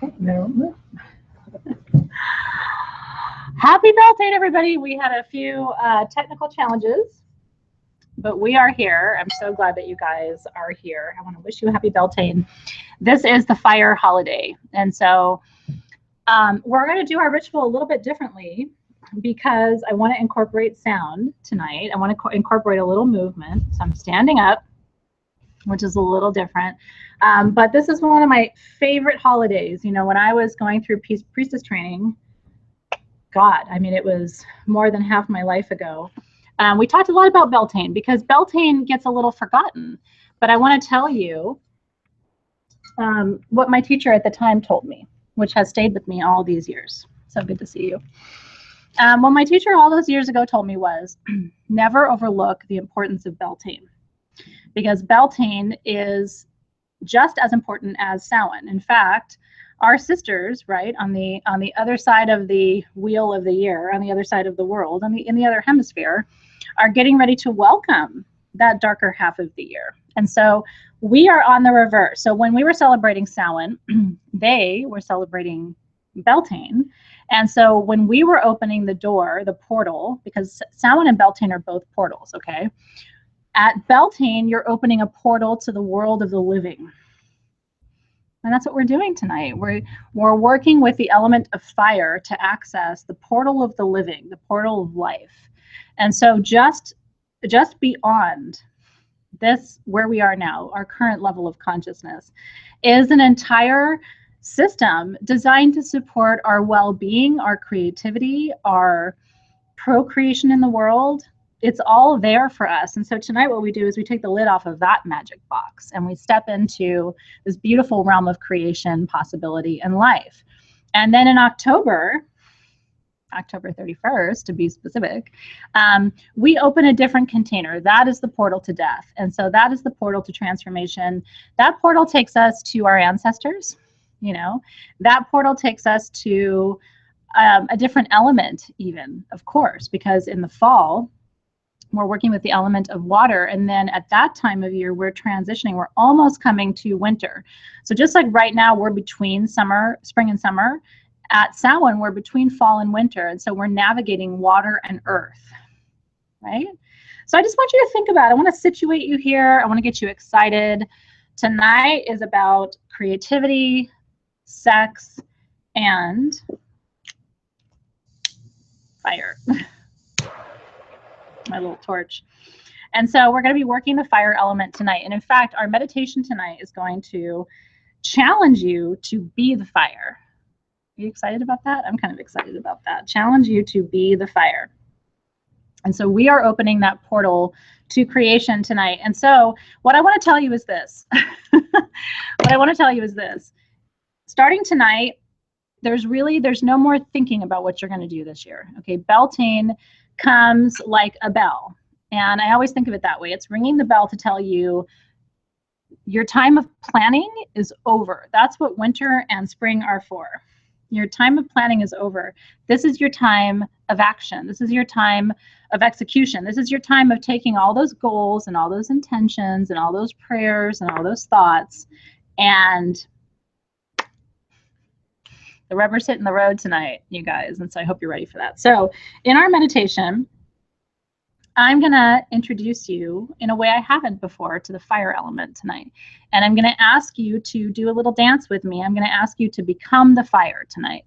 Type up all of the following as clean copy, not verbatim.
Okay, no. Happy Beltane, everybody. We had a few technical challenges, but we are here. I'm so glad that you guys are here. I want to wish you a happy Beltane. This is the fire holiday. And so we're going to do our ritual a little bit differently because I want to incorporate sound tonight. I want to incorporate a little movement. So I'm standing up, which is a little different. But this is one of my favorite holidays. You know, when I was going through priestess training, God, I mean, it was more than half my life ago. We talked a lot about Beltane because Beltane gets a little forgotten. But I want to tell you what my teacher at the time told me, which has stayed with me all these years. So good to see you. What my teacher all those years ago told me was never overlook the importance of Beltane, because Beltane is just as important as Samhain. In fact, our sisters, right, on the other side of the wheel of the year, on the other side of the world, in the other hemisphere, are getting ready to welcome that darker half of the year. And so we are on the reverse. So when we were celebrating Samhain, they were celebrating Beltane. And so when we were opening the door, the portal, because Samhain and Beltane are both portals, okay? At Beltane, you're opening a portal to the world of the living. And that's what we're doing tonight. We're working with the element of fire to access the portal of the living, the portal of life. And so just beyond this, where we are now, our current level of consciousness, is an entire system designed to support our well-being, our creativity, our procreation in the world. It's all there for us. And so tonight what we do is we take the lid off of that magic box and we step into this beautiful realm of creation, possibility, and life. And then in October 31st, to be specific, we open a different container. That is the portal to death. And so that is the portal to transformation. That portal takes us to our ancestors, you know. That portal takes us to a different element even, of course, because in the fall, we're working with the element of water. And then at that time of year, we're transitioning. We're almost coming to winter. So just like right now, we're between spring and summer. At Samhain, we're between fall and winter. And so we're navigating water and earth, right? So I just want you to think about it. I want to situate you here. I want to get you excited. Tonight is about creativity, sex, and fire. My little torch. And so we're going to be working the fire element tonight. And in fact, our meditation tonight is going to challenge you to be the fire. Are you excited about that? I'm kind of excited about that. Challenge you to be the fire. And so we are opening that portal to creation tonight. And so what I want to tell you is this. Starting tonight, there's no more thinking about what you're going to do this year. Okay, Beltane comes like a bell. And I always think of it that way. It's ringing the bell to tell you your time of planning is over. That's what winter and spring are for. Your time of planning is over. This is your time of action. This is your time of execution. This is your time of taking all those goals and all those intentions and all those prayers and all those thoughts, and the rubber's hitting the road tonight, you guys. And so I hope you're ready for that. So in our meditation, I'm going to introduce you in a way I haven't before to the fire element tonight. And I'm going to ask you to do a little dance with me. I'm going to ask you to become the fire tonight.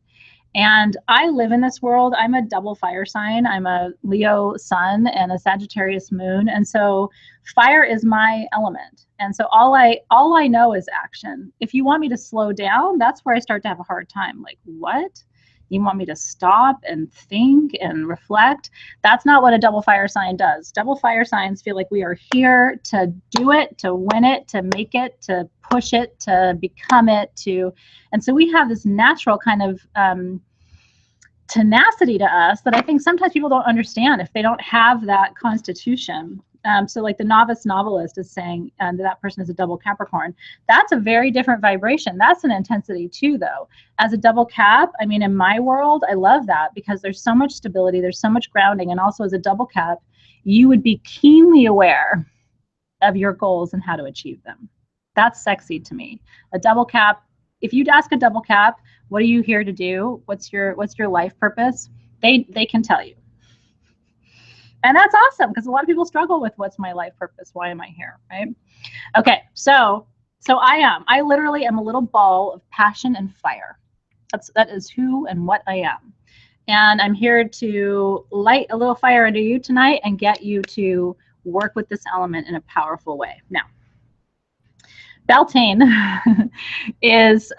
And I live in this world. I'm a double fire sign. I'm a Leo sun and a Sagittarius moon. And so fire is my element. And so all I know is action. If you want me to slow down, that's where I start to have a hard time. Like, what? You want me to stop and think and reflect? That's not what a double fire sign does. Double fire signs feel like we are here to do it, to win it, to make it, to push it, to become it, and so we have this natural kind of tenacity to us that I think sometimes people don't understand if they don't have that constitution. So like the novice novelist is saying that person is a double Capricorn. That's a very different vibration. That's an intensity too, though. As a double Cap, I mean, in my world, I love that because there's so much stability, there's so much grounding. And also as a double Cap, you would be keenly aware of your goals and how to achieve them. That's sexy to me. A double Cap if you'd ask a double cap, what are you here to do? What's your life purpose? They can tell you. And that's awesome, because a lot of people struggle with what's my life purpose? Why am I here, right? Okay, so I literally am a little ball of passion and fire. That is who and what I am. And I'm here to light a little fire under you tonight and get you to work with this element in a powerful way. Now, Beltane is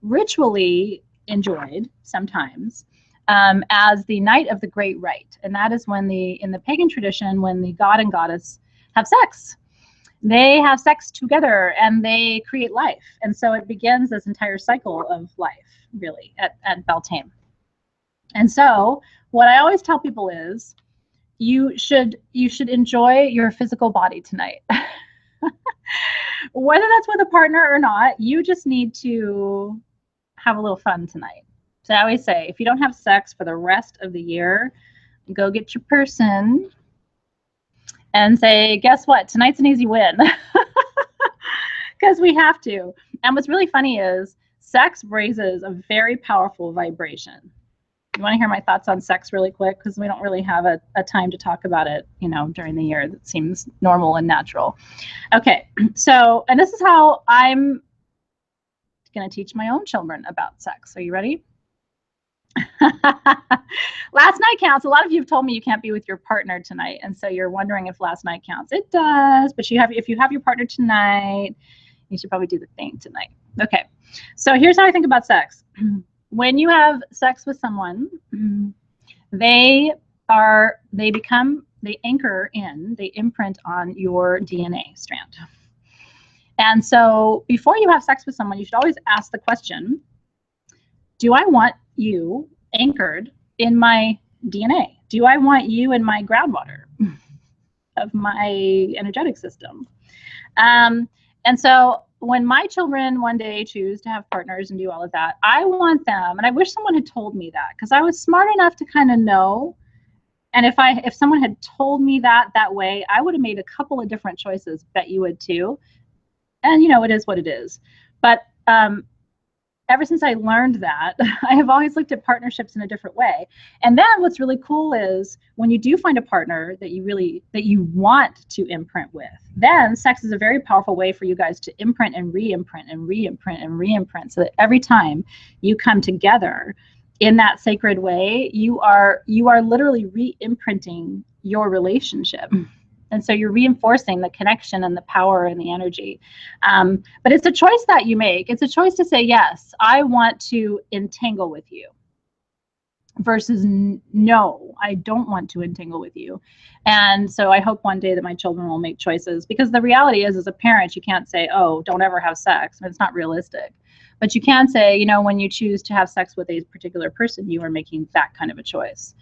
ritually enjoyed sometimes as the night of the great rite. And that is when in the pagan tradition, when the god and goddess have sex. They have sex together and they create life. And so it begins this entire cycle of life, really, at Beltane. And so what I always tell people is you should enjoy your physical body tonight. Whether that's with a partner or not, you just need to have a little fun tonight. So I always say, if you don't have sex for the rest of the year, go get your person and say, guess what? Tonight's an easy win. Because we have to. And what's really funny is sex raises a very powerful vibration. You want to hear my thoughts on sex really quick? Because we don't really have a time to talk about it, during the year. That seems normal and natural. Okay, so, and this is how I'm going to teach my own children about sex. Are you ready? Last night counts. A lot of you have told me you can't be with your partner tonight, and so you're wondering if last night counts. It does, but if you have your partner tonight, you should probably do the thing tonight. Okay, so here's how I think about sex. When you have sex with someone, they imprint on your DNA strand. And so before you have sex with someone, you should always ask the question, do I want you anchored in my DNA? Do I want you in my groundwater of my energetic system? And so when my children one day choose to have partners and do all of that, I want them, and I wish someone had told me that, because I was smart enough to kind of know. And if someone had told me that way, I would have made a couple of different choices. Bet you would too. And it is what it is. But ever since I learned that, I have always looked at partnerships in a different way. And then what's really cool is when you do find a partner that you want to imprint with, then sex is a very powerful way for you guys to imprint and re-imprint and re-imprint and re-imprint, so that every time you come together in that sacred way, you are literally re-imprinting your relationship. And so you're reinforcing the connection and the power and the energy. But it's a choice that you make. It's a choice to say, yes, I want to entangle with you, versus no, I don't want to entangle with you. And so I hope one day that my children will make choices, because the reality is, as a parent, you can't say, oh, don't ever have sex. It's not realistic. But you can say, when you choose to have sex with a particular person, you are making that kind of a choice.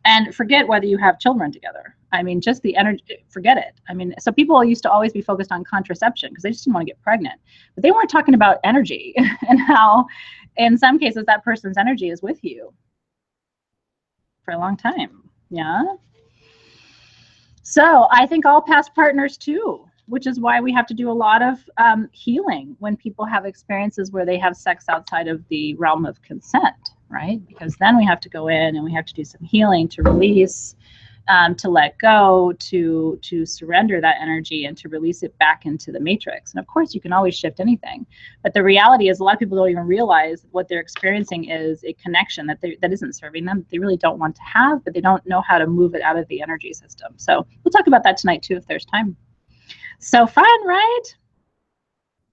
And forget whether you have children together. Just the energy, forget it. So people used to always be focused on contraception because they just didn't want to get pregnant. But they weren't talking about energy and how, in some cases, that person's energy is with you for a long time. Yeah. So I think all past partners too, which is why we have to do a lot of healing when people have experiences where they have sex outside of the realm of consent, right? Because then we have to go in and we have to do some healing to release, to let go, to surrender that energy and to release it back into the matrix. And of course, you can always shift anything. But the reality is, a lot of people don't even realize what they're experiencing is a connection that isn't serving them, that they really don't want to have, but they don't know how to move it out of the energy system. So we'll talk about that tonight too, if there's time. So fun, right?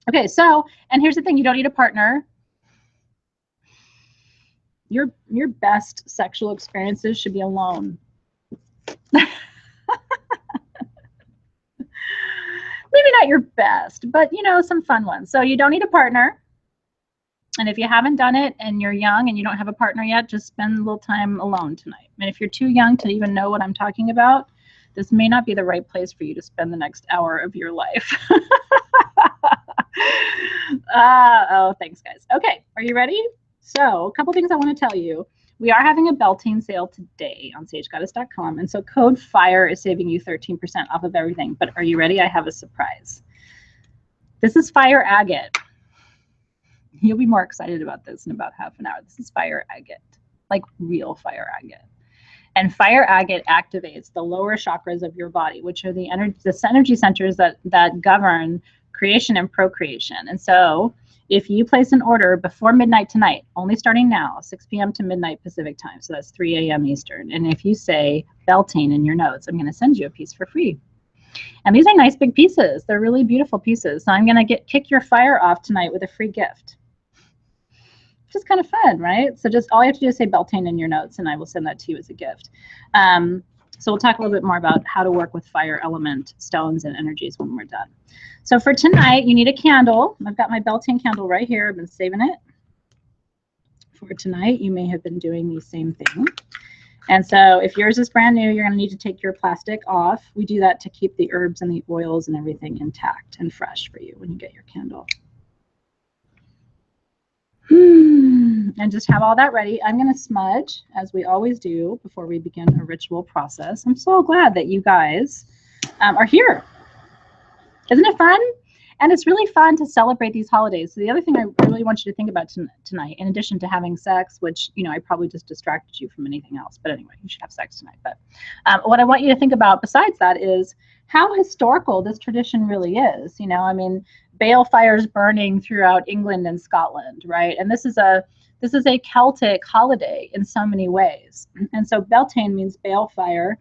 Okay, so, and here's the thing, you don't need a partner. Your best sexual experiences should be alone. Maybe not your best, but some fun ones. So you don't need a partner. And if you haven't done it and you're young and you don't have a partner yet, just spend a little time alone tonight. And if you're too young to even know what I'm talking about, this may not be the right place for you to spend the next hour of your life. Oh, thanks, guys. Okay, are you ready? So a couple things I want to tell you. We are having a Beltane sale today on sagegoddess.com. And so code FIRE is saving you 13% off of everything. But are you ready? I have a surprise. This is fire agate. You'll be more excited about this in about half an hour. This is fire agate, like real fire agate. And fire agate activates the lower chakras of your body, which are the energy centers that govern creation and procreation. And so if you place an order before midnight tonight, only starting now, 6 p.m. to midnight Pacific time, so that's 3 a.m. Eastern, and if you say Beltane in your notes, I'm going to send you a piece for free. And these are nice big pieces. They're really beautiful pieces. So I'm going to kick your fire off tonight with a free gift. Which is kind of fun, right? So just all you have to do is say Beltane in your notes, and I will send that to you as a gift. So we'll talk a little bit more about how to work with fire element stones and energies when we're done. So for tonight, you need a candle. I've got my Beltane candle right here. I've been saving it for tonight. You may have been doing the same thing. And so if yours is brand new, you're going to need to take your plastic off. We do that to keep the herbs and the oils and everything intact and fresh for you when you get your candle. And just have all that ready. I'm going to smudge, as we always do, before we begin a ritual process. I'm so glad that you guys are here. Isn't it fun? And it's really fun to celebrate these holidays. So the other thing I really want you to think about tonight, in addition to having sex, which, you know, I probably just distracted you from anything else. But anyway, you should have sex tonight. But what I want you to think about besides that is how historical this tradition really is. You know, I mean, bale fires burning throughout England and Scotland, right? And this is a Celtic holiday in so many ways. And so Beltane means bale fire,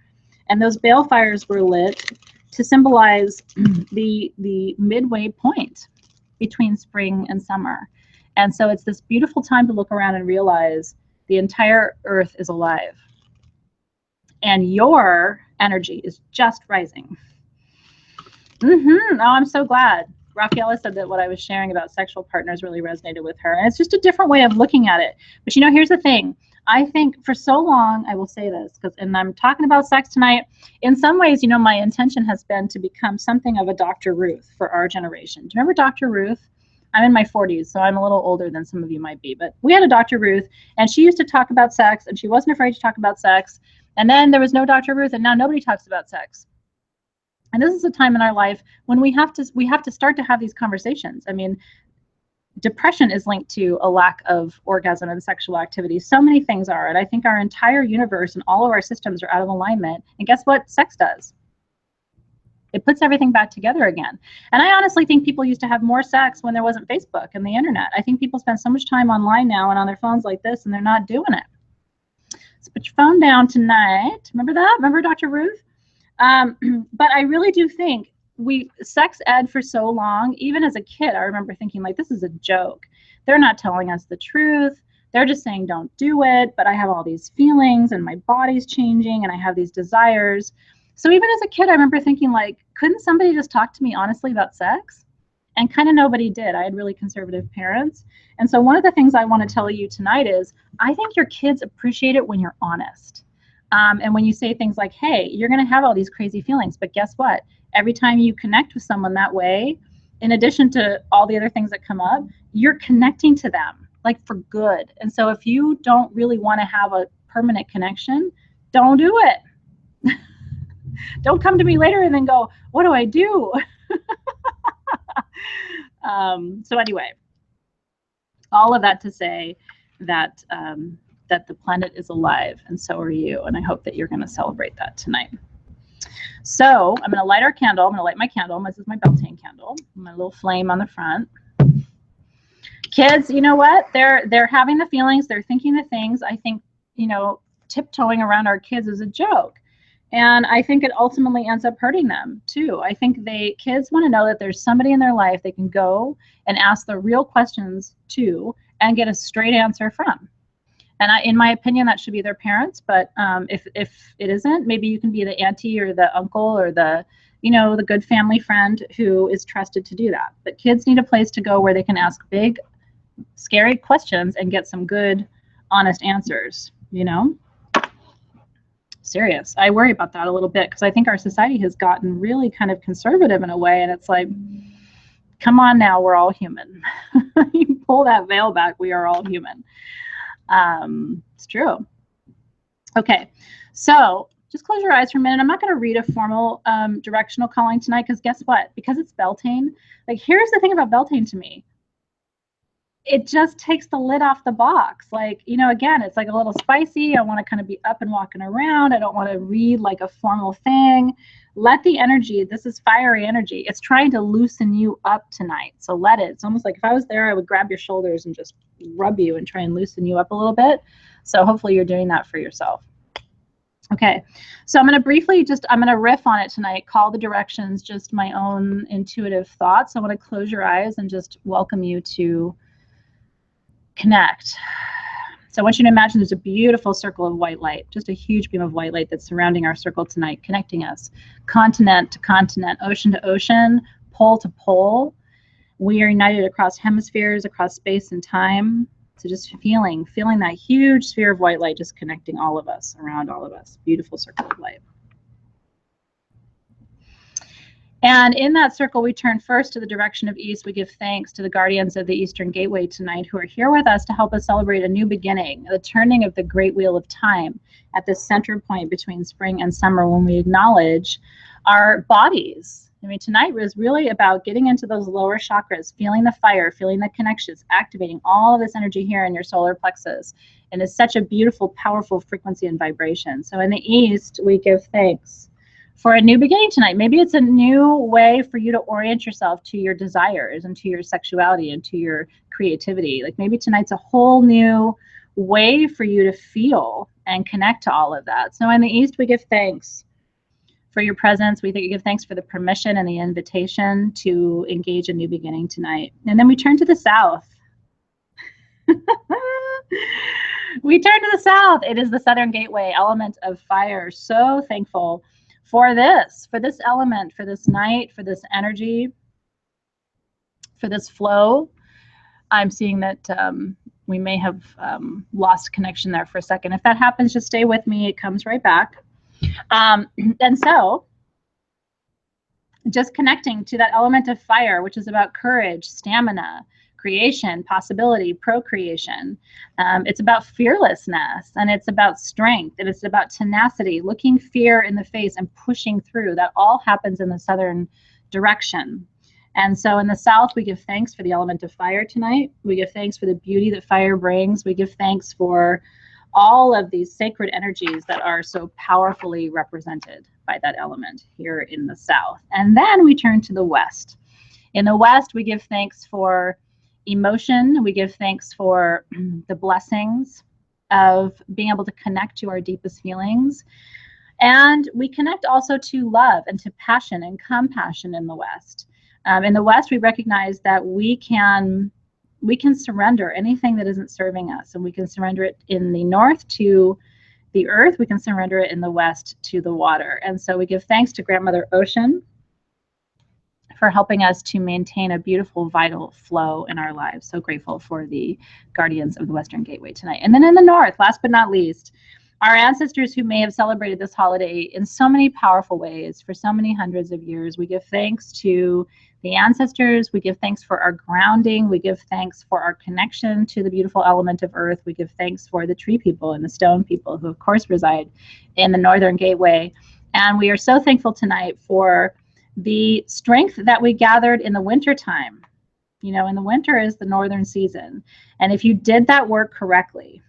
and those bale fires were lit to symbolize the midway point between spring and summer. And so it's this beautiful time to look around and realize the entire earth is alive. And your energy is just rising. Oh, I'm so glad. Rafaela said that what I was sharing about sexual partners really resonated with her. And it's just a different way of looking at it. But you know, here's the thing. I think for so long, I will say this, and I'm talking about sex tonight. In some ways, you know, my intention has been to become something of a Dr. Ruth for our generation. Do you remember Dr. Ruth? I'm in my 40s, so I'm a little older than some of you might be. But we had a Dr. Ruth, and she used to talk about sex, and she wasn't afraid to talk about sex. And then there was no Dr. Ruth, and now nobody talks about sex. And this is a time in our life when we have to start to have these conversations. I mean, depression is linked to a lack of orgasm and sexual activity. So many things are. And I think our entire universe and all of our systems are out of alignment. And guess what sex does? It puts everything back together again. And I honestly think people used to have more sex when there wasn't Facebook and the internet. I think people spend so much time online now and on their phones like this, and they're not doing it. So put your phone down tonight. Remember that? Remember Dr. Ruth? But I really do think sex ed for so long, even as a kid, I remember thinking, like, this is a joke. They're not telling us the truth. They're just saying don't do it. But I have all these feelings and my body's changing and I have these desires. So even as a kid, I remember thinking, like, couldn't somebody just talk to me honestly about sex? And kind of nobody did. I had really conservative parents. And so one of the things I want to tell you tonight is I think your kids appreciate it when you're honest. And when you say things like, hey, you're going to have all these crazy feelings, but guess what? Every time you connect with someone that way, in addition to all the other things that come up, you're connecting to them, like, for good. And so if you don't really want to have a permanent connection, don't do it. Don't come to me later and then go, what do I do? So anyway, all of that to say that that the planet is alive, and so are you. And I hope that you're going to celebrate that tonight. So I'm going to light our candle. I'm going to light my candle. This is my Beltane candle. My little flame on the front. Kids, you know what? They're having the feelings. They're thinking the things. I think, you know, tiptoeing around our kids is a joke. And I think it ultimately ends up hurting them too. I think kids want to know that there's somebody in their life they can go and ask the real questions to and get a straight answer from. And in my opinion, that should be their parents. But if it isn't, maybe you can be the auntie or the uncle or the good family friend who is trusted to do that. But kids need a place to go where they can ask big, scary questions and get some good, honest answers, you know? Serious. I worry about that a little bit because I think our society has gotten really kind of conservative in a way. And it's like, come on now, we're all human. You pull that veil back, we are all human. It's true. Okay, so just close your eyes for a minute. I'm not going to read a formal directional calling tonight because guess what? Because it's Beltane. Like, here's the thing about Beltane to me. it just takes the lid off the box. Like, you know, again, it's like a little spicy. I want to kind of be up and walking around. I don't want to read like a formal thing. Let the energy, this is fiery energy. It's trying to loosen you up tonight. So let it. It's almost like if I was there, I would grab your shoulders and just rub you and try and loosen you up a little bit. So hopefully you're doing that for yourself. Okay, so I'm going to briefly I'm going to riff on it tonight, call the directions, just my own intuitive thoughts. I want to close your eyes and just welcome you to connect. So I want you to imagine there's a beautiful circle of white light, just a huge beam of white light that's surrounding our circle tonight, connecting us continent to continent, ocean to ocean, pole to pole. We are united across hemispheres, across space and time. So just feeling that huge sphere of white light just connecting all of us, around all of us. Beautiful circle of light. And in that circle, we turn first to the direction of east. We give thanks to the guardians of the Eastern Gateway tonight who are here with us to help us celebrate a new beginning, the turning of the great wheel of time at the center point between spring and summer when we acknowledge our bodies. I mean, tonight was really about getting into those lower chakras, feeling the fire, feeling the connections, activating all of this energy here in your solar plexus. And it's such a beautiful, powerful frequency and vibration. So in the east, we give thanks for a new beginning tonight. Maybe it's a new way for you to orient yourself to your desires and to your sexuality and to your creativity. Like maybe tonight's a whole new way for you to feel and connect to all of that. So in the east, we give thanks for your presence. We give thanks for the permission and the invitation to engage a new beginning tonight. And then we turn to the south. We turn to the south. It is the Southern Gateway, element of fire. So thankful for this element, for this night, for this energy, for this flow. I'm seeing that we may have lost connection there for a second. If that happens, just stay with me. It comes right back. And so just connecting to that element of fire, which is about courage, stamina, creation, possibility, procreation. It's about fearlessness, and it's about strength, and it's about tenacity, looking fear in the face and pushing through. That all happens in the southern direction. And so in the south, we give thanks for the element of fire tonight. We give thanks for the beauty that fire brings. We give thanks for all of these sacred energies that are so powerfully represented by that element here in the south. And then we turn to the west. In the west, we give thanks for emotion. We give thanks for the blessings of being able to connect to our deepest feelings. And we connect also to love and to passion and compassion in the west. In the west, we recognize that we can surrender anything that isn't serving us, and we can surrender it in the north to the earth. We can surrender it in the west to the water. And so we give thanks to Grandmother Ocean for helping us to maintain a beautiful, vital flow in our lives. So grateful for the guardians of the Western Gateway tonight. And then in the north, last but not least, our ancestors who may have celebrated this holiday in so many powerful ways for so many hundreds of years. We give thanks to the ancestors. We give thanks for our grounding. We give thanks for our connection to the beautiful element of earth. We give thanks for the tree people and the stone people who, of course, reside in the Northern Gateway. And we are so thankful tonight for the strength that we gathered in the winter time. You know, in the winter is the northern season. And if you did that work correctly,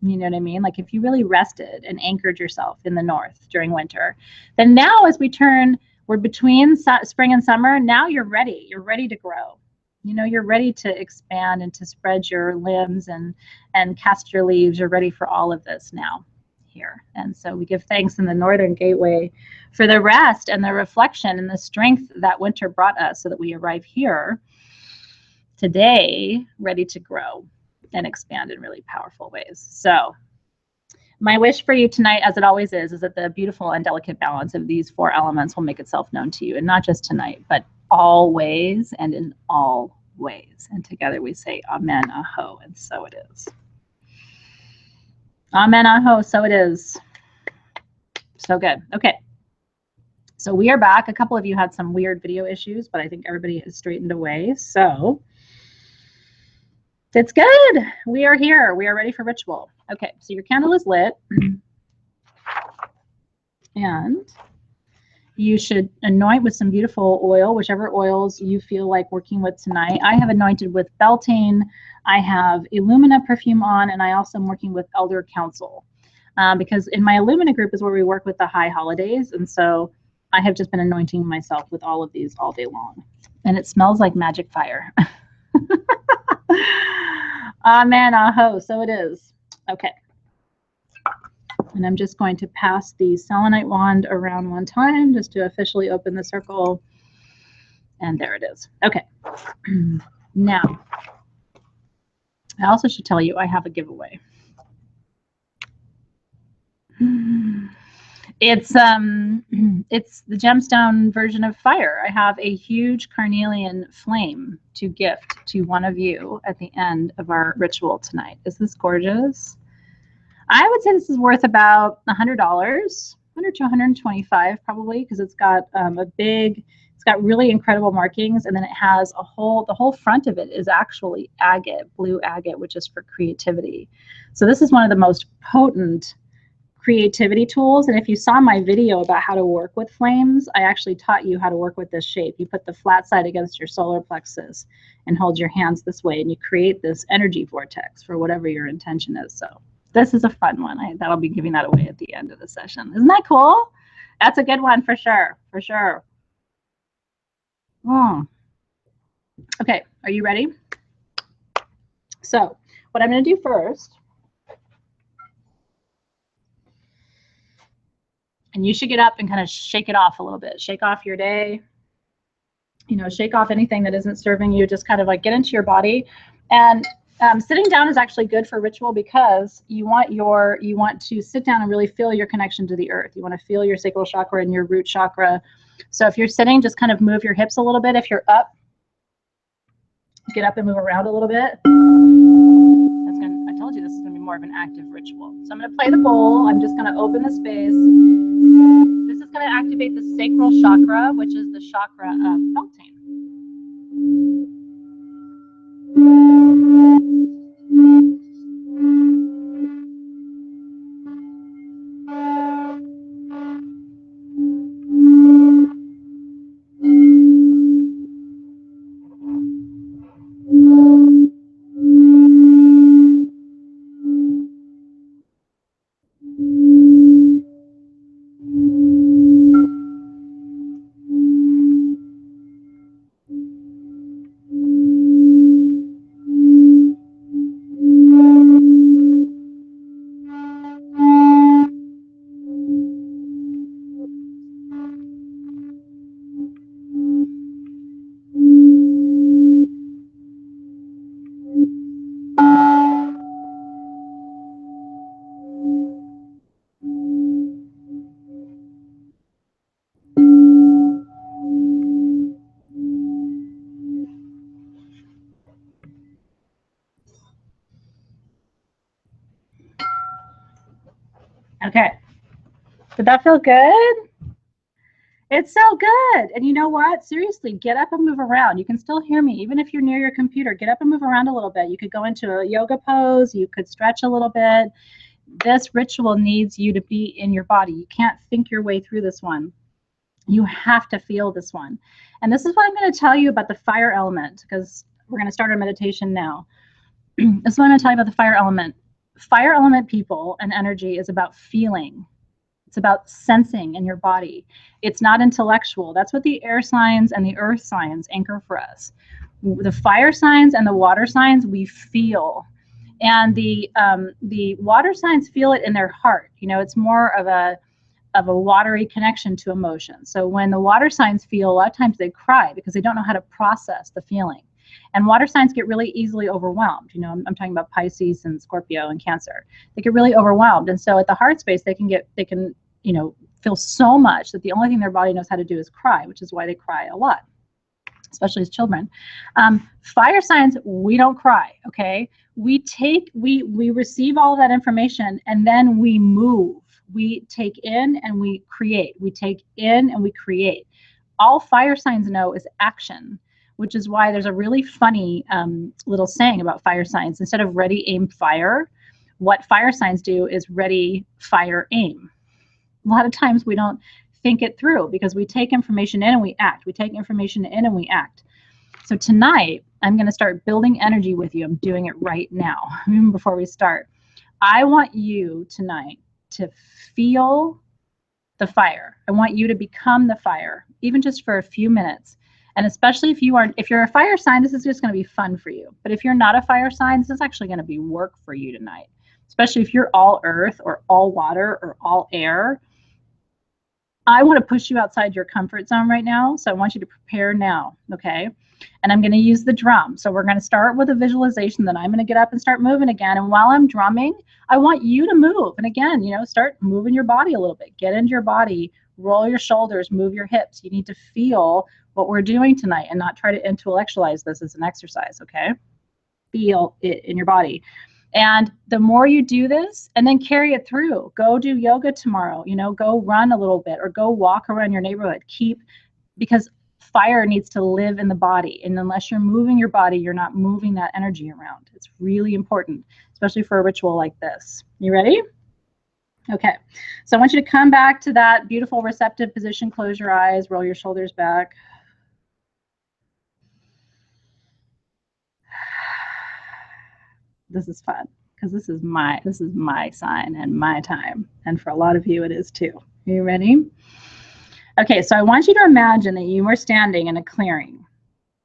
you know what I mean? Like if you really rested and anchored yourself in the north during winter, then now as we're between spring and summer, now you're ready. You're ready to grow. You know, you're ready to expand and to spread your limbs and cast your leaves. You're ready for all of this now here. And so we give thanks in the Northern Gateway for the rest and the reflection and the strength that winter brought us so that we arrive here today ready to grow and expand in really powerful ways. So my wish for you tonight, as it always is that the beautiful and delicate balance of these four elements will make itself known to you, and not just tonight, but always and in all ways. And together we say amen, aho, and so it is. Amen, aho, so it is. So good. Okay. So we are back. A couple of you had some weird video issues, but I think everybody has straightened away. So it's good. We are here. We are ready for ritual. Okay, so your candle is lit. And You should anoint with some beautiful oil, whichever oils you feel like working with tonight. I have anointed with Beltane. I have Illumina perfume on, and I also am working with Elder Council. Because in my Illumina group is where we work with the high holidays, and so I have just been anointing myself with all of these all day long. And it smells like magic fire. Amen, aho, so it is. Okay. And I'm just going to pass the selenite wand around one time just to officially open the circle. And there it is. Okay. Now, I also should tell you I have a giveaway. It's the gemstone version of fire. I have a huge carnelian flame to gift to one of you at the end of our ritual tonight. Is this gorgeous? I would say this is worth about $100, $100 to $125 probably, because it's got it's got really incredible markings, and then it has the whole front of it is actually agate, blue agate, which is for creativity. So this is one of the most potent creativity tools. And if you saw my video about how to work with flames, I actually taught you how to work with this shape. You put the flat side against your solar plexus and hold your hands this way, and you create this energy vortex for whatever your intention is. So this is a fun one. That'll be giving that away at the end of the session. Isn't that cool? That's a good one for sure, for sure. Okay, are you ready? So what I'm going to do first, and you should get up and kind of shake it off a little bit. Shake off your day. You know, shake off anything that isn't serving you. Just kind of like get into your body. And sitting down is actually good for ritual, because you want to sit down and really feel your connection to the earth. You want to feel your sacral chakra and your root chakra. So if you're sitting, just kind of move your hips a little bit. If you're up, get up and move around a little bit. I told you this is going to be more of an active ritual. So I'm going to play the bowl. I'm just going to open the space. This is going to activate the sacral chakra, which is the chakra of Beltane. Okay. Did that feel good? It's so good. And you know what? Seriously, get up and move around. You can still hear me. Even if you're near your computer, get up and move around a little bit. You could go into a yoga pose. You could stretch a little bit. This ritual needs you to be in your body. You can't think your way through this one. You have to feel this one. And this is what I'm going to tell you about the fire element, because we're going to start our meditation now. This is what I'm going to tell you about the fire element. Fire element people and energy is about feeling. It's about sensing in your body. It's not intellectual. That's what the air signs and the earth signs anchor for us. The fire signs and the water signs, we feel. And the water signs feel it in their heart. You know, it's more of a watery connection to emotion. So when the water signs feel, a lot of times they cry because they don't know how to process the feeling. And water signs get really easily overwhelmed. You know, I'm talking about Pisces and Scorpio and Cancer. They get really overwhelmed. And so at the heart space, they can, you know, feel so much that the only thing their body knows how to do is cry, which is why they cry a lot, especially as children. Fire signs, we don't cry, okay? We receive all of that information, and then we move. We take in and we create. We take in and we create. All fire signs know is action, which is why there's a really funny little saying about fire signs. Instead of ready, aim, fire, what fire signs do is ready, fire, aim. A lot of times we don't think it through, because we take information in and we act. We take information in and we act. So tonight, I'm going to start building energy with you. I'm doing it right now, even before we start. I want you tonight to feel the fire. I want you to become the fire, even just for a few minutes. And especially if you're a fire sign, this is just going to be fun for you. But if you're not a fire sign, this is actually going to be work for you tonight. Especially if you're all earth or all water or all air. I want to push you outside your comfort zone right now. So I want you to prepare now, okay? And I'm going to use the drum. So we're going to start with a visualization. Then I'm going to get up and start moving again. And while I'm drumming, I want you to move. And again, start moving your body a little bit. Get into your body, roll your shoulders, move your hips. You need to feel what we're doing tonight and not try to intellectualize this as an exercise, okay? Feel it in your body. And the more you do this, and then carry it through. Go do yoga tomorrow, go run a little bit or go walk around your neighborhood. Because fire needs to live in the body. And unless you're moving your body, you're not moving that energy around. It's really important, especially for a ritual like this. You ready? Okay. So I want you to come back to that beautiful receptive position. Close your eyes, roll your shoulders back. This is fun because this is my sign and my time. And for a lot of you, it is too. Are you ready? Okay, so I want you to imagine that you are standing in a clearing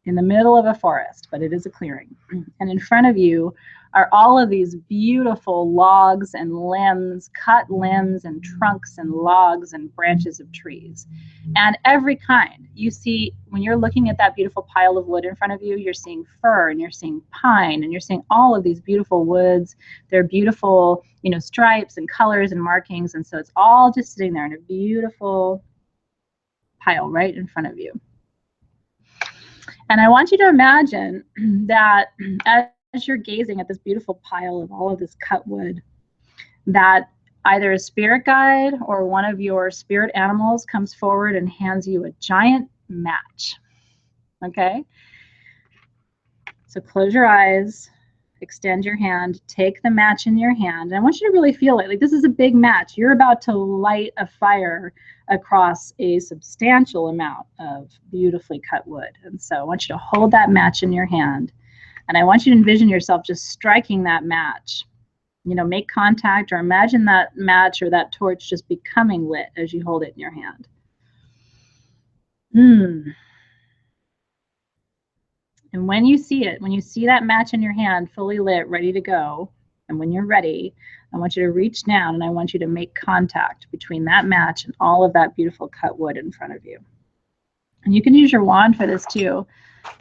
in the middle of a forest, but it is a clearing. And in front of you are all of these beautiful logs and limbs, cut limbs and trunks and logs and branches of trees. And every kind. You see, when you're looking at that beautiful pile of wood in front of you, you're seeing fir and you're seeing pine and you're seeing all of these beautiful woods. They're beautiful, stripes and colors and markings. And so it's all just sitting there in a beautiful pile right in front of you. And I want you to imagine that as you're gazing at this beautiful pile of all of this cut wood, that either a spirit guide or one of your spirit animals comes forward and hands you a giant match. Okay? So close your eyes, extend your hand, take the match in your hand. And I want you to really feel it. Like this is a big match. You're about to light a fire across a substantial amount of beautifully cut wood. And so I want you to hold that match in your hand. And I want you to envision yourself just striking that match. Make contact or imagine that match or that torch just becoming lit as you hold it in your hand. And when you see it, when you see that match in your hand fully lit, ready to go, and when you're ready, I want you to reach down and I want you to make contact between that match and all of that beautiful cut wood in front of you. And you can use your wand for this too.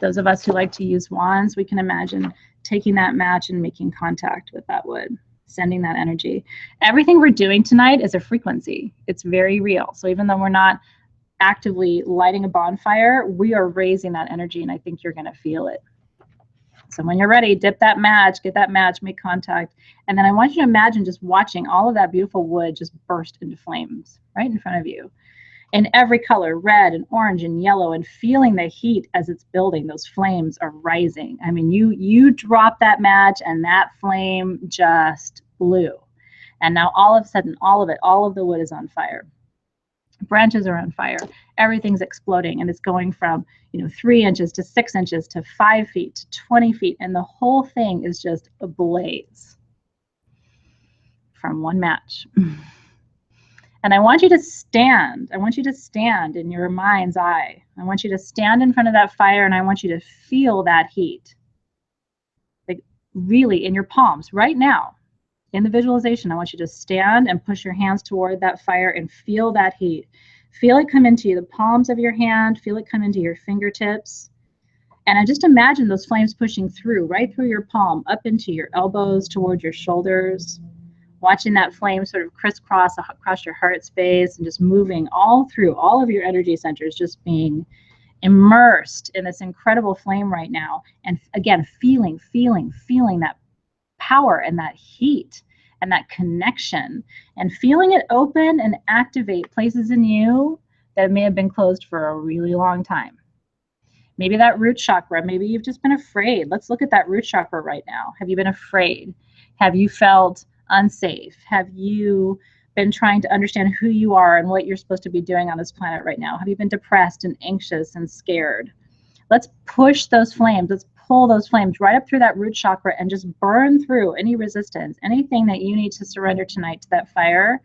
Those of us who like to use wands, we can imagine taking that match and making contact with that wood, sending that energy. Everything we're doing tonight is a frequency. It's very real. So even though we're not actively lighting a bonfire, we are raising that energy, and I think you're going to feel it. So when you're ready, dip that match, get that match, make contact, and then I want you to imagine just watching all of that beautiful wood just burst into flames right in front of you. In every color, red and orange and yellow, and feeling the heat as it's building. Those flames are rising. I mean, you drop that match and that flame just blew. And now all of a sudden, all of the wood is on fire. Branches are on fire. Everything's exploding, and it's going from 3 inches to 6 inches to 5 feet to 20 feet, and the whole thing is just ablaze from one match. And I want you to stand. I want you to stand in your mind's eye. I want you to stand in front of that fire, and I want you to feel that heat, like really in your palms right now. In the visualization, I want you to stand and push your hands toward that fire and feel that heat. Feel it come into the palms of your hand. Feel it come into your fingertips. And I just imagine those flames pushing through, right through your palm, up into your elbows, toward your shoulders. Watching that flame sort of crisscross across your heart space and just moving all through all of your energy centers, just being immersed in this incredible flame right now. And again, feeling that power and that heat and that connection, and feeling it open and activate places in you that may have been closed for a really long time. Maybe that root chakra, maybe you've just been afraid. Let's look at that root chakra right now. Have you been afraid? Have you felt unsafe? Have you been trying to understand who you are and what you're supposed to be doing on this planet right now? Have you been depressed and anxious and scared? Let's push those flames. Let's pull those flames right up through that root chakra and just burn through any resistance, anything that you need to surrender tonight to that fire.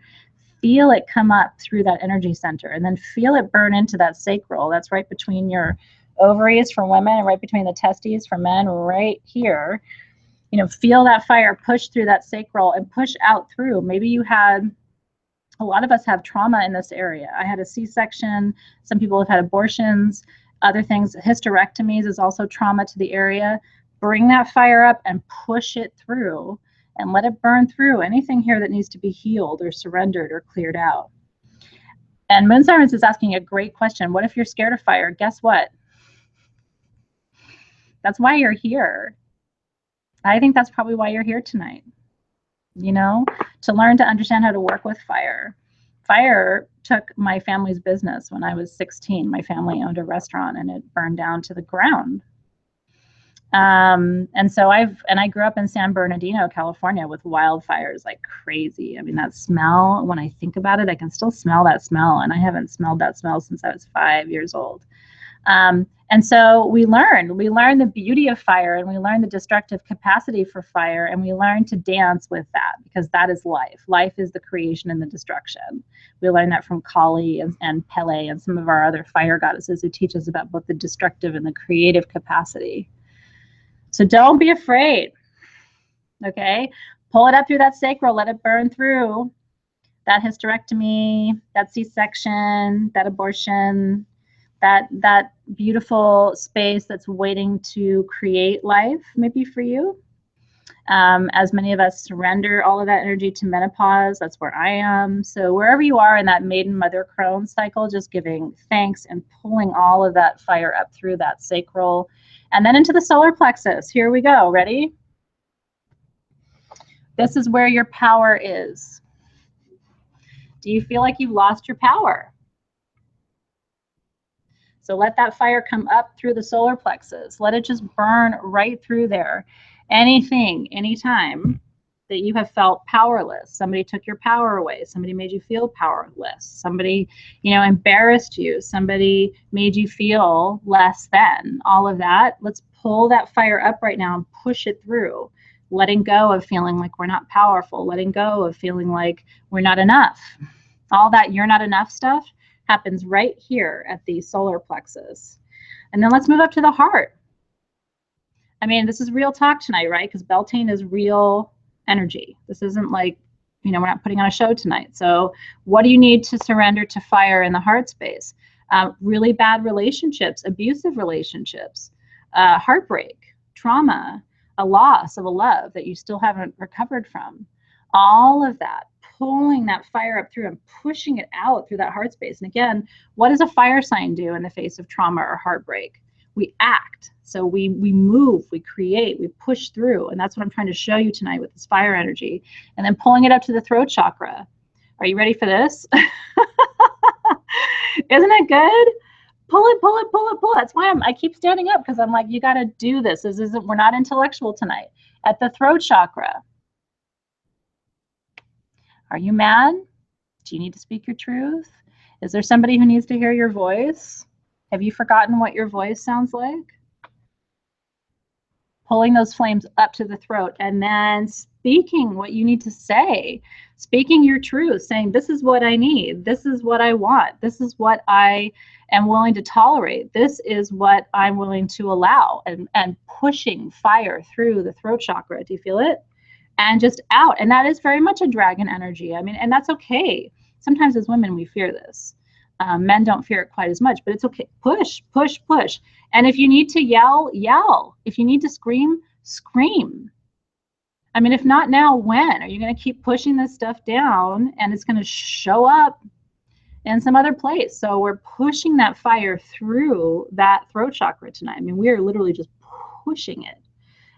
Feel it come up through that energy center, and then feel it burn into that sacral. That's right between your ovaries for women and right between the testes for men, right here. You know, feel that fire push through that sacral and push out through. Maybe you had, a lot of us have trauma in this area. I had a C-section. Some people have had abortions, other things. Hysterectomies is also trauma to the area. Bring that fire up and push it through and let it burn through anything here that needs to be healed or surrendered or cleared out. And Moon Sirens is asking a great question. What if you're scared of fire? Guess what? That's why you're here. I think that's probably why you're here tonight, you know, to learn to understand how to work with fire. Fire took my family's business when I was 16. My family owned a restaurant and it burned down to the ground. And so I grew up in San Bernardino, California, with wildfires like crazy. I mean, that smell, when I think about it, I can still smell that smell, and I haven't smelled that smell since I was 5 years old. And so we learn the beauty of fire, and we learn the destructive capacity for fire, and we learn to dance with that, because that is life. Life is the creation and the destruction. We learn that from Kali and Pele and some of our other fire goddesses who teach us about both the destructive and the creative capacity. So don't be afraid, okay? Pull it up through that sacral, let it burn through that hysterectomy, that C-section, that abortion, that beautiful space that's waiting to create life, maybe for you. As many of us surrender all of that energy to menopause, that's where I am. So wherever you are in that maiden mother crone cycle, just giving thanks and pulling all of that fire up through that sacral and then into the solar plexus. Here we go. Ready? This is where your power is. Do you feel like you've lost your power? So let that fire come up through the solar plexus. Let it just burn right through there. Anything, anytime that you have felt powerless, somebody took your power away, somebody made you feel powerless, somebody, you know, embarrassed you, somebody made you feel less than, all of that, let's pull that fire up right now and push it through. Letting go of feeling like we're not powerful, letting go of feeling like we're not enough. All that you're not enough stuff happens right here at the solar plexus. And then let's move up to the heart. I mean, this is real talk tonight, right? Because Beltane is real energy. This isn't like, you know, we're not putting on a show tonight. So what do you need to surrender to fire in the heart space? Really bad relationships, abusive relationships, heartbreak, trauma, a loss of a love that you still haven't recovered from. All of that, pulling that fire up through and pushing it out through that heart space. And again, what does a fire sign do in the face of trauma or heartbreak? We act. So we move, we create, we push through. And that's what I'm trying to show you tonight with this fire energy. And then pulling it up to the throat chakra. Are you ready for this? Isn't it good? Pull it, pull it, pull it, pull it. That's why I keep standing up, because I'm like, you got to do this. We're not intellectual tonight. At the throat chakra. Are you mad? Do you need to speak your truth? Is there somebody who needs to hear your voice? Have you forgotten what your voice sounds like? Pulling those flames up to the throat and then speaking what you need to say, speaking your truth, saying, this is what I need, this is what I want, this is what I am willing to tolerate, this is what I'm willing to allow, and pushing fire through the throat chakra. Do you feel it? And just out. And that is very much a dragon energy. I mean, and that's okay. Sometimes as women, we fear this. Men don't fear it quite as much, but it's okay. Push, push, push. And if you need to yell, yell. If you need to scream, scream. I mean, if not now, when? Are you going to keep pushing this stuff down and it's going to show up in some other place? So we're pushing that fire through that throat chakra tonight. I mean, we are literally just pushing it.